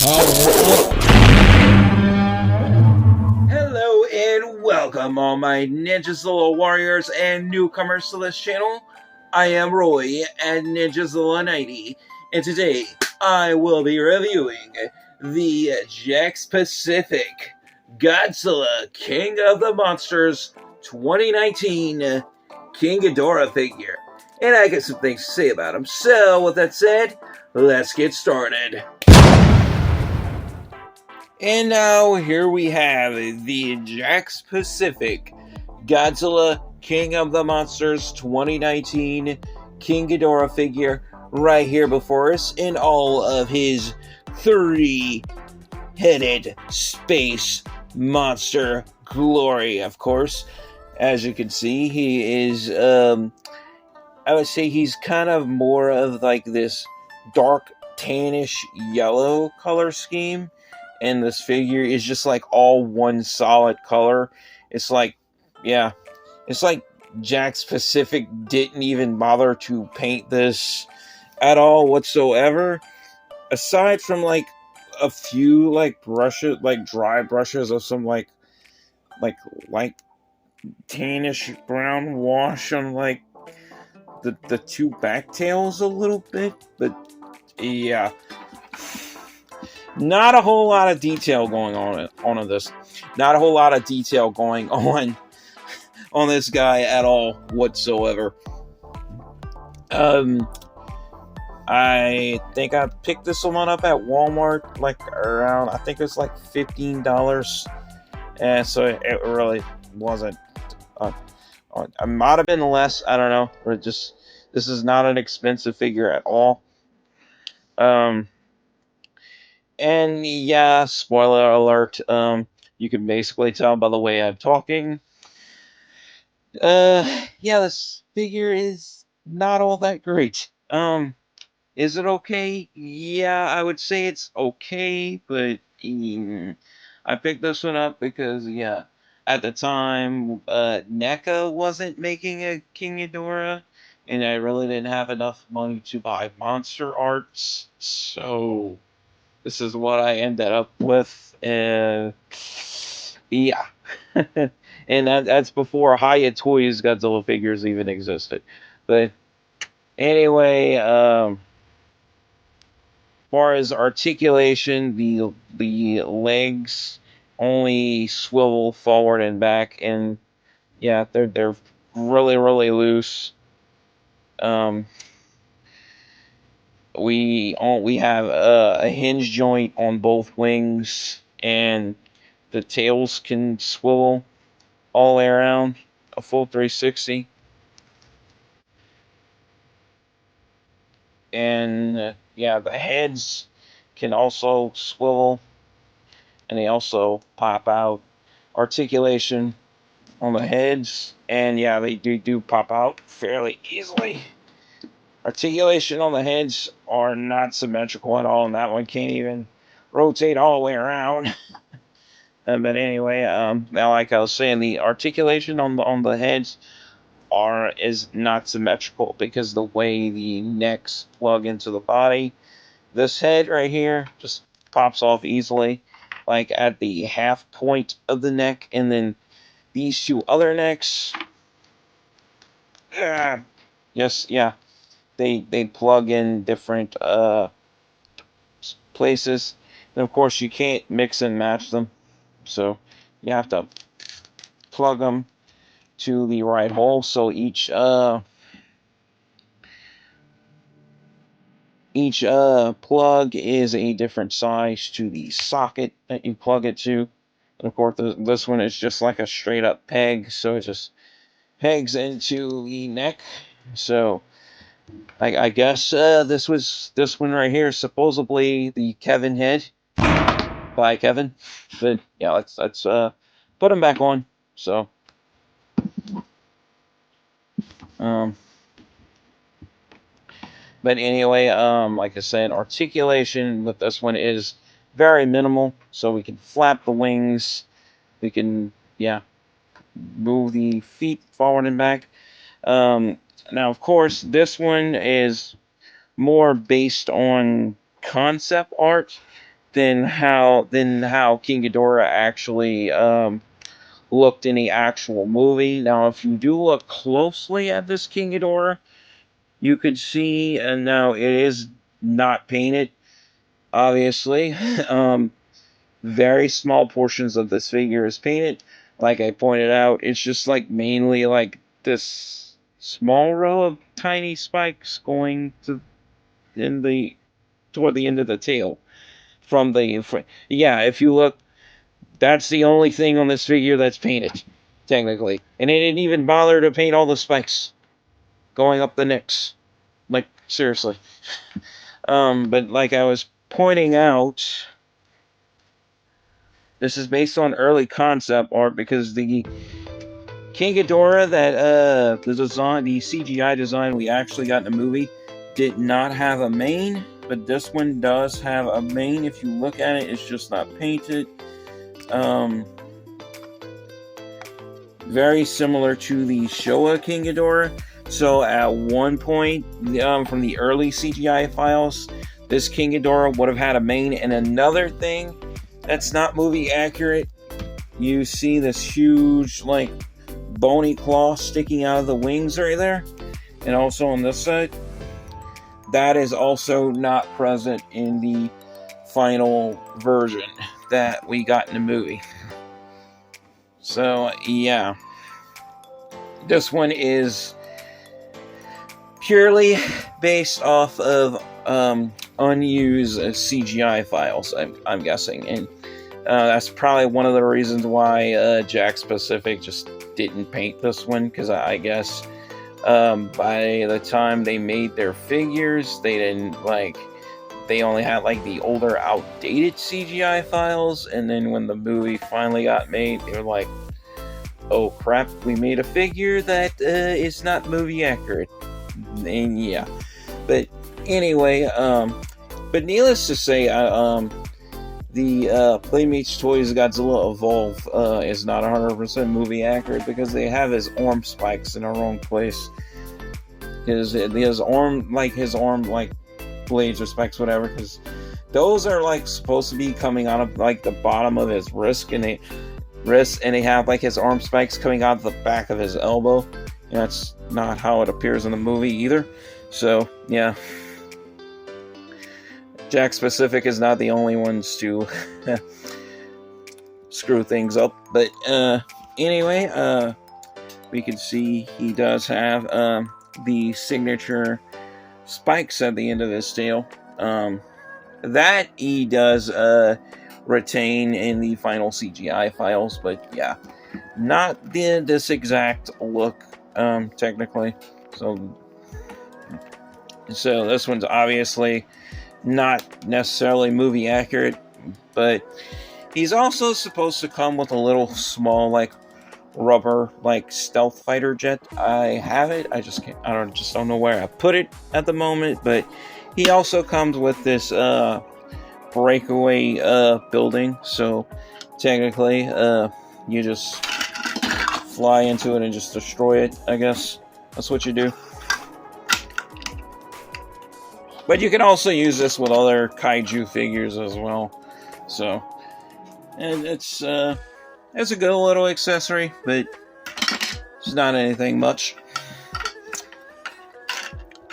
Hello and welcome, all my Ninjazilla warriors and newcomers to this channel. I am Roy at Ninjazilla90, and today I will be reviewing the Jakks Pacific Godzilla King of the Monsters 2019 King Ghidorah figure. And I got some things to say about him. So, with that said, let's get started. And now here we have the Jakks Pacific Godzilla King of the Monsters 2019 King Ghidorah figure right here before us in all of his three-headed space monster glory, of course. As you can see, he is, I would say he's kind of more of like this dark tannish yellow color scheme, and this figure is just like all one solid color. It's like, yeah, it's like Jakks Pacific didn't even bother to paint this at all whatsoever, aside from like a few like brushes, like dry brushes of some like light tannish brown wash on like the two back tails a little bit, but yeah, not a whole lot of detail going on this. Not a whole lot of detail going on this guy at all whatsoever. I think I picked this one up at Walmart, like around, I think it's like $15, and so it really wasn't. It might have been less. I don't know. Or just, this is not an expensive figure at all. And yeah, spoiler alert. You can basically tell by the way I'm talking. Yeah, this figure is not all that great. Is it okay? Yeah, I would say it's okay, but I picked this one up because, yeah, at the time, NECA wasn't making a King Ghidorah, and I really didn't have enough money to buy monster arts, so this is what I ended up with. Yeah. And that's before Hyatt Toys Godzilla figures even existed. But anyway, far as articulation, the legs only swivel forward and back, and yeah, they're really loose. Um, we have a hinge joint on both wings, and the tails can swivel all the way around, a full 360. And yeah, the heads can also swivel, and they also pop out. Articulation on the heads, and yeah, they do pop out fairly easily. Articulation on the heads are not symmetrical at all, and that one can't even rotate all the way around. But anyway, now like I was saying, the articulation on the heads is not symmetrical because the way the necks plug into the body. This head right here just pops off easily, like at the half point of the neck, and then these two other necks, yes, yeah, they plug in different places, and of course you can't mix and match them, so you have to plug them to the right hole. So each plug is a different size to the socket that you plug it to. And of course, this one is just like a straight up peg, so it just pegs into the neck. So I guess this one right here, supposedly the Kevin head by Kevin. But yeah, let's put him back on. So um, but anyway, like I said, articulation with this one is very minimal. So we can flap the wings. We can, yeah, move the feet forward and back. Now, of course, this one is more based on concept art than how King Ghidorah actually looked in the actual movie. Now, if you do look closely at this King Ghidorah, you could see, and now it is not painted, obviously. Very small portions of this figure is painted. Like I pointed out, it's just like mainly like this small row of tiny spikes going to in the toward the end of the tail from the yeah. If you look, that's the only thing on this figure that's painted, technically, and it didn't even bother to paint all the spikes going up the necks. Like seriously. But like I was pointing out, this is based on early concept art because the King Ghidorah that the CGI design we actually got in the movie did not have a mane, but this one does have a mane. If you look at it, it's just not painted. Very similar to the Showa King Ghidorah. So at one point, from the early CGI files, this King Ghidorah would have had a mane. And another thing that's not movie accurate, you see this huge, like, bony claw sticking out of the wings right there. And also on this side. That is also not present in the final version that we got in the movie. So, yeah. This one is purely based off of unused CGI files, I'm guessing. And that's probably one of the reasons why Jakks Pacific just didn't paint this one, because I guess by the time they made their figures, they only had like the older, outdated CGI files, and then when the movie finally got made, they were like, oh crap, we made a figure that is not movie accurate. And yeah. But anyway, but needless to say, the Playmates Toys Godzilla Evolve is not 100% movie accurate because they have his arm spikes in the wrong place. His arm blades or spikes, whatever, because those are like supposed to be coming out of like the bottom of his wrist, and they have like his arm spikes coming out of the back of his elbow. And that's not how it appears in the movie either. So yeah, Jakks Pacific is not the only ones to screw things up. But anyway, we can see he does have the signature spikes at the end of his tail. That he does retain in the final CGI files, but yeah, not this exact look, technically. So this one's obviously not necessarily movie accurate, but he's also supposed to come with a little small, like, rubber, like, stealth fighter jet. I have it. I just don't know where I put it at the moment. But he also comes with this breakaway building. So technically, you just fly into it and just destroy it. I guess that's what you do. But you can also use this with other kaiju figures as well. So, and it's a good little accessory, but it's not anything much.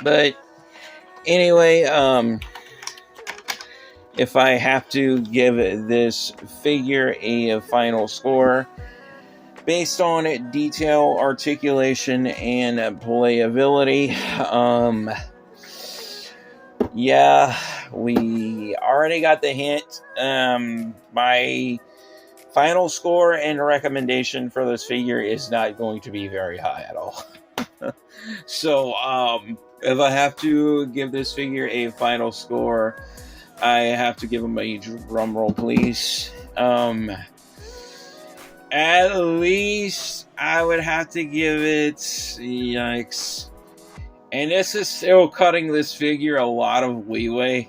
But anyway, if I have to give this figure a final score based on detail, articulation, and playability, yeah, we already got the hint. My final score and recommendation for this figure is not going to be very high at all. So, if I have to give this figure a final score, I have to give him a drum roll, please. At least I would have to give it, yikes. And this is still cutting this figure a lot of leeway.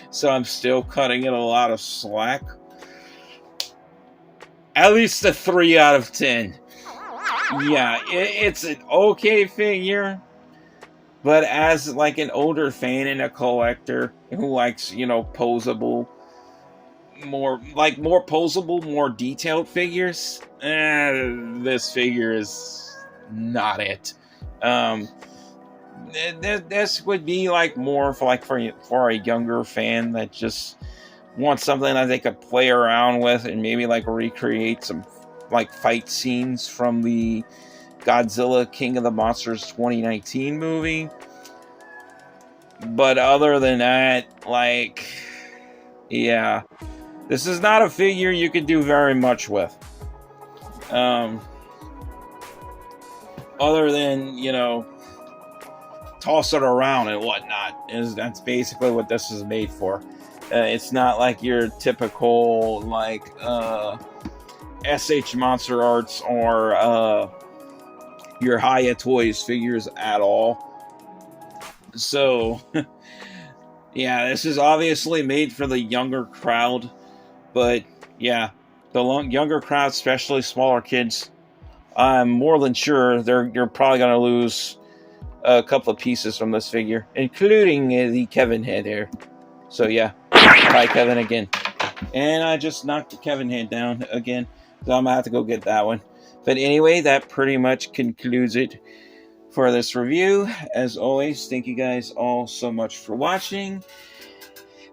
So I'm still cutting it a lot of slack. At least a 3 out of 10. Yeah, it's an okay figure. But as like an older fan and a collector who likes, posable more posable, more detailed figures, this figure is not it. This would be like more for a younger fan that just wants something that they could play around with and maybe like recreate some like fight scenes from the Godzilla King of the Monsters 2019 movie. But other than that, like, yeah, this is not a figure you could do very much with. Other than, you know, toss it around and whatnot. That's basically what this is made for. It's not like your typical, like, SH Monster Arts or your Hiya Toys figures at all. So, yeah, this is obviously made for the younger crowd, but yeah, the younger crowd, especially smaller kids, I'm more than sure you're probably going to lose a couple of pieces from this figure, including the Kevin head there. So yeah, bye Kevin again. And I just knocked the Kevin head down again, so I'm going to have to go get that one. But anyway, that pretty much concludes it for this review. As always, thank you guys all so much for watching.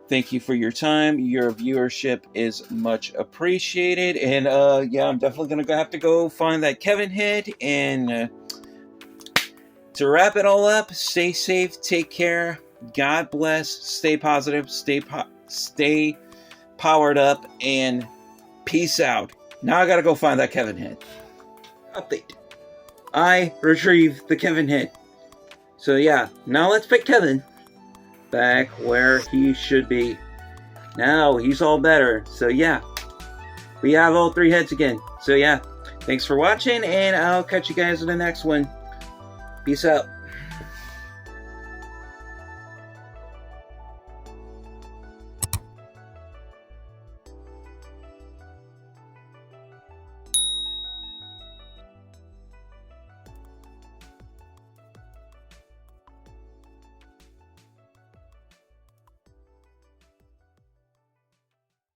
Thank you for your time. Your viewership is much appreciated. And yeah, I'm definitely going to have to go find that Kevin head. And to wrap it all up, stay safe, take care, God bless, stay positive, stay powered up, and peace out. Now I got to go find that Kevin head. Update. I retrieved the Kevin head. So yeah, now let's put Kevin back where he should be. Now he's all better. So yeah, we have all three heads again. So yeah, thanks for watching, and I'll catch you guys in the next one. Peace out.